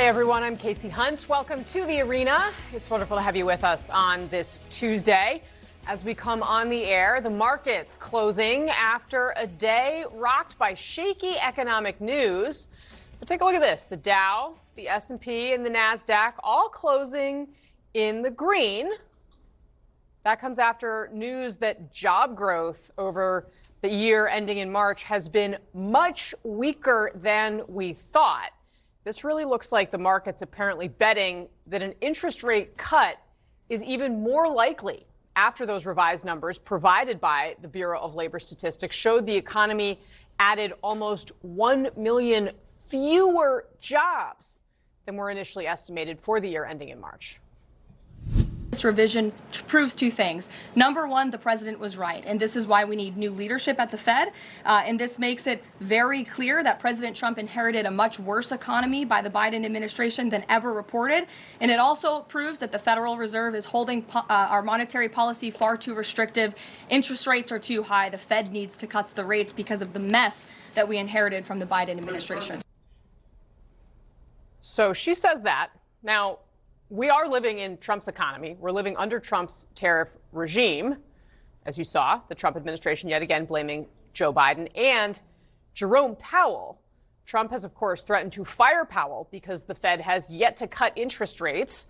Hi, everyone. I'm Casey Hunt. Welcome to the arena. It's wonderful to have you with us on this Tuesday. As we come on the air, the markets closing after a day rocked by shaky economic news. But take a look at this. The Dow, the S&P, and the NASDAQ all closing in the green. That comes after news that job growth over the year ending in March has been much weaker than we thought. This really looks like the market's apparently betting that an interest rate cut is even more likely after those revised numbers provided by the Bureau of Labor Statistics showed the economy added almost 1 million fewer jobs than were initially estimated for the year ending in March. This revision proves two things. Number one, the president was right, and this is why we need new leadership at the Fed. And this makes it very clear that President Trump inherited a much worse economy by the Biden administration than ever reported. And it also proves that the Federal Reserve is holding our monetary policy far too restrictive. Interest rates are too high. The Fed needs to cut the rates because of the mess that we inherited from the Biden administration. So she says that. Now, we are living in Trump's economy. We're living under Trump's tariff regime. As you saw, the Trump administration yet again blaming Joe Biden and Jerome Powell. Trump has, of course, threatened to fire Powell because the Fed has yet to cut interest rates.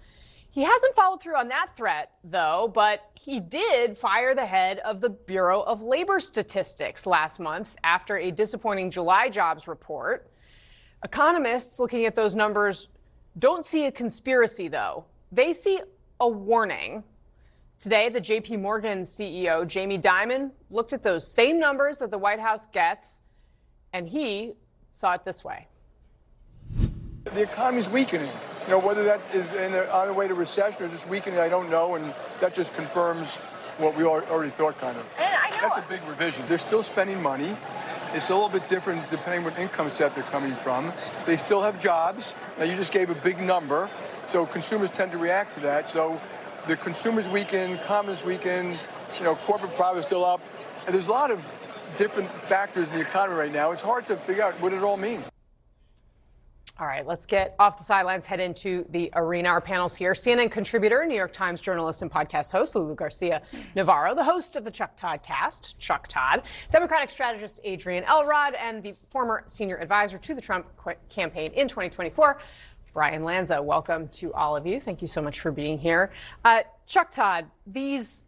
He hasn't followed through on that threat, though, but he did fire the head of the Bureau of Labor Statistics last month after a disappointing July jobs report. Economists looking at those numbers don't see a conspiracy, though. They see a warning. Today, the J.P. Morgan CEO, Jamie Dimon, looked at those same numbers that the White House gets, and he saw it this way. The economy's weakening. You know, whether that is on the way to recession or just weakening, I don't know, and that just confirms what we already thought, kind of. And I know that's a big revision. They're still spending money. It's a little bit different depending what income set they're coming from. They still have jobs. Now, you just gave a big number, so consumers tend to react to that. So the consumers weaken, commons weaken, corporate profit is still up. And there's a lot of different factors in the economy right now. It's hard to figure out what it all means. All right, let's get off the sidelines, head into the arena. Our panel's here. CNN contributor, New York Times journalist and podcast host Lulu Garcia-Navarro, the host of the Chuck Todd Cast, Chuck Todd, Democratic strategist Adrian Elrod, and the former senior advisor to the Trump campaign in 2024, Brian Lanza. Welcome to all of you. Thank you so much for being here. Chuck Todd, these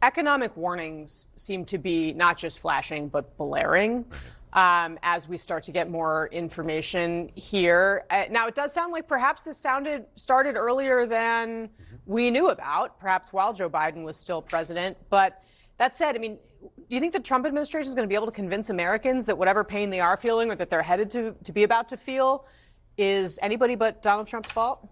economic warnings seem to be not just flashing, but blaring. As we start to get more information here. Now, it does sound like perhaps this started earlier than we knew about, perhaps while Joe Biden was still president. But that said, I mean, do you think the Trump administration is going to be able to convince Americans that whatever pain they are feeling or that they're headed to be about to feel is anybody but Donald Trump's fault?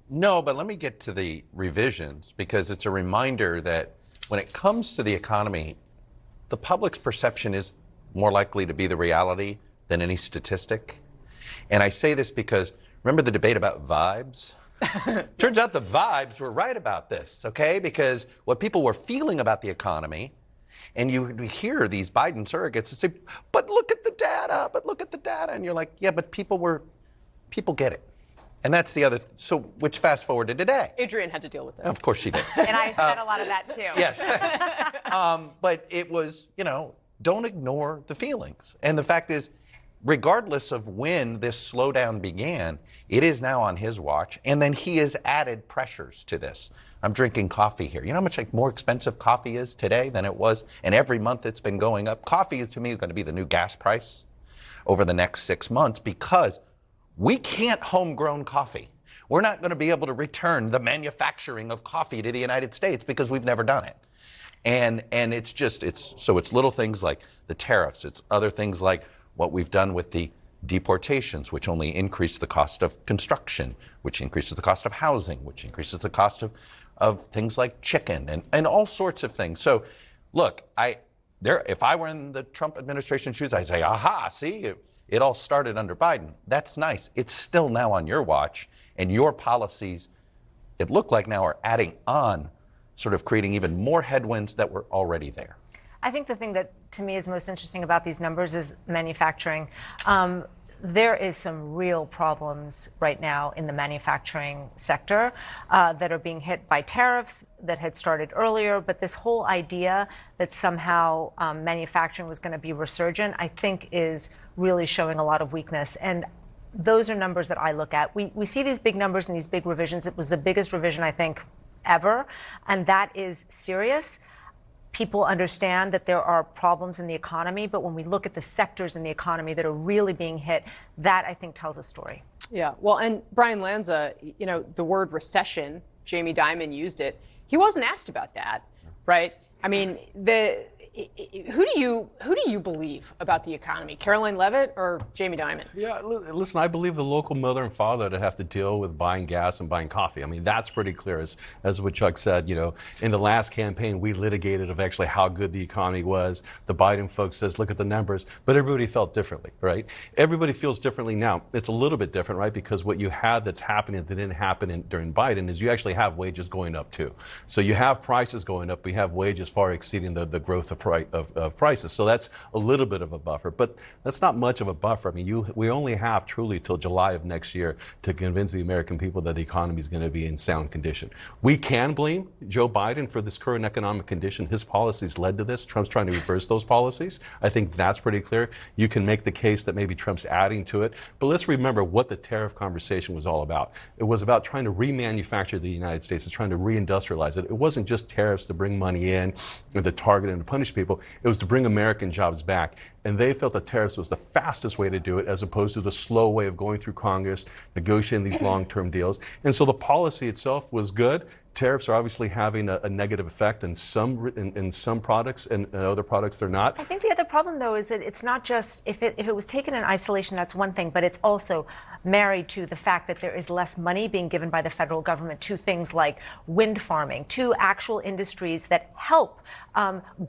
No, but let me get to the revisions, because it's a reminder that when it comes to the economy, the public's perception is more likely to be the reality than any statistic. And I say this because, remember the debate about vibes? Turns out the vibes were right about this, okay? Because what people were feeling about the economy, and you hear these Biden surrogates say, but look at the data, and you're like, yeah, but people get it. And that's the other, which fast forward to today. Adrian had to deal with this. Of course she did. And I said a lot of that too. Yes. But it was, don't ignore the feelings. And the fact is, regardless of when this slowdown began, it is now on his watch. And then he has added pressures to this. I'm drinking coffee here. You know how much more expensive coffee is today than it was? And every month it's been going up. Coffee is, to me, going to be the new gas price over the next 6 months, because we can't homegrown coffee. We're not going to be able to return the manufacturing of coffee to the United States because we've never done it. And it's little things like the tariffs. It's other things like what we've done with the deportations, which only increase the cost of construction, which increases the cost of housing, which increases the cost of things like chicken and all sorts of things. So, look, if I were in the Trump administration shoes, I'd say, aha, see, it all started under Biden. That's nice. It's still now on your watch, and your policies, it looked like now, are adding on, sort of creating even more headwinds that were already there. I think the thing that to me is most interesting about these numbers is manufacturing. there is some real problems right now in the manufacturing sector that are being hit by tariffs that had started earlier. But this whole idea that somehow manufacturing was going to be resurgent, I think, is really showing a lot of weakness. And those are numbers that I look at. We see these big numbers and these big revisions. It was the biggest revision, I think, ever. And that is serious. People understand that there are problems in the economy, but when we look at the sectors in the economy that are really being hit, that I think tells a story. Yeah, well, and Brian Lanza, the word recession, Jamie Dimon used it. He wasn't asked about that, right? I mean, who do you believe about the economy, Caroline Leavitt or Jamie Dimon? Yeah, listen, I believe the local mother and father that have to deal with buying gas and buying coffee. I mean, that's pretty clear. As what Chuck said, in the last campaign, we litigated of actually how good the economy was. The Biden folks says, look at the numbers, but everybody felt differently, right? Everybody feels differently now. It's a little bit different, right? Because what you have that's happening that didn't happen during Biden is you actually have wages going up too. So you have prices going up, we have wages far exceeding the growth of prices. So that's a little bit of a buffer, but that's not much of a buffer. I mean, we only have truly till July of next year to convince the American people that the economy is going to be in sound condition. We can blame Joe Biden for this current economic condition. His policies led to this. Trump's trying to reverse those policies. I think that's pretty clear. You can make the case that maybe Trump's adding to it, but let's remember what the tariff conversation was all about. It was about trying to remanufacture the United States. It's trying to reindustrialize it. It wasn't just tariffs to bring money in and to target and to punish people. It was to bring American jobs back. And they felt that tariffs was the fastest way to do it as opposed to the slow way of going through Congress, negotiating these long-term deals. And so the policy itself was good. Tariffs are obviously having a negative effect in some products, and in other products they're not. I think the other problem, though, is that it's not just if it was taken in isolation, that's one thing, but it's also married to the fact that there is less money being given by the federal government to things like wind farming, to actual industries that help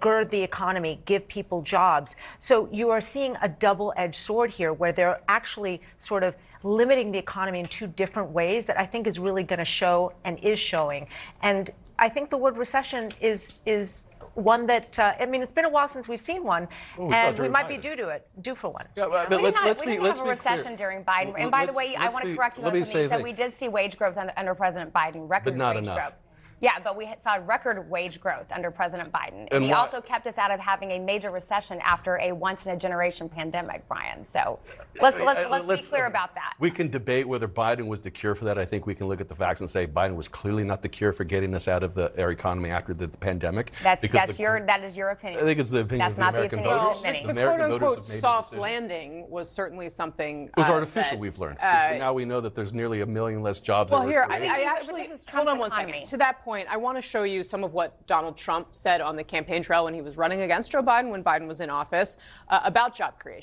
gird the economy, give people jobs. So you are seeing a double-edged sword here where they're actually sort of limiting the economy in two different ways that I think is really going to show and is showing. And I think the word recession is one that, I mean, it's been a while since we've seen one, and we might be due for one. Yeah, but we let's didn't have a recession during Biden. And by the way, I want to correct you on something you said. We did see wage growth under President Biden, record but not wage enough. growth. Yeah, but we saw record wage growth under President Biden. And he also kept us out of having a major recession after a once-in-a-generation pandemic, Brian. So let's be clear about that. We can debate whether Biden was the cure for that. I think we can look at the facts and say Biden was clearly not the cure for getting us out of our economy after the pandemic. That is your opinion. I think it's the opinion of the American voters. The quote-unquote soft landing was certainly something. It was artificial, we've learned. Now we know that there's nearly 1 million less jobs. Well, here, I actually, hold on one second. To that point, I want to show you some of what Donald Trump said on the campaign trail when he was running against Joe Biden when Biden was in office about job creation.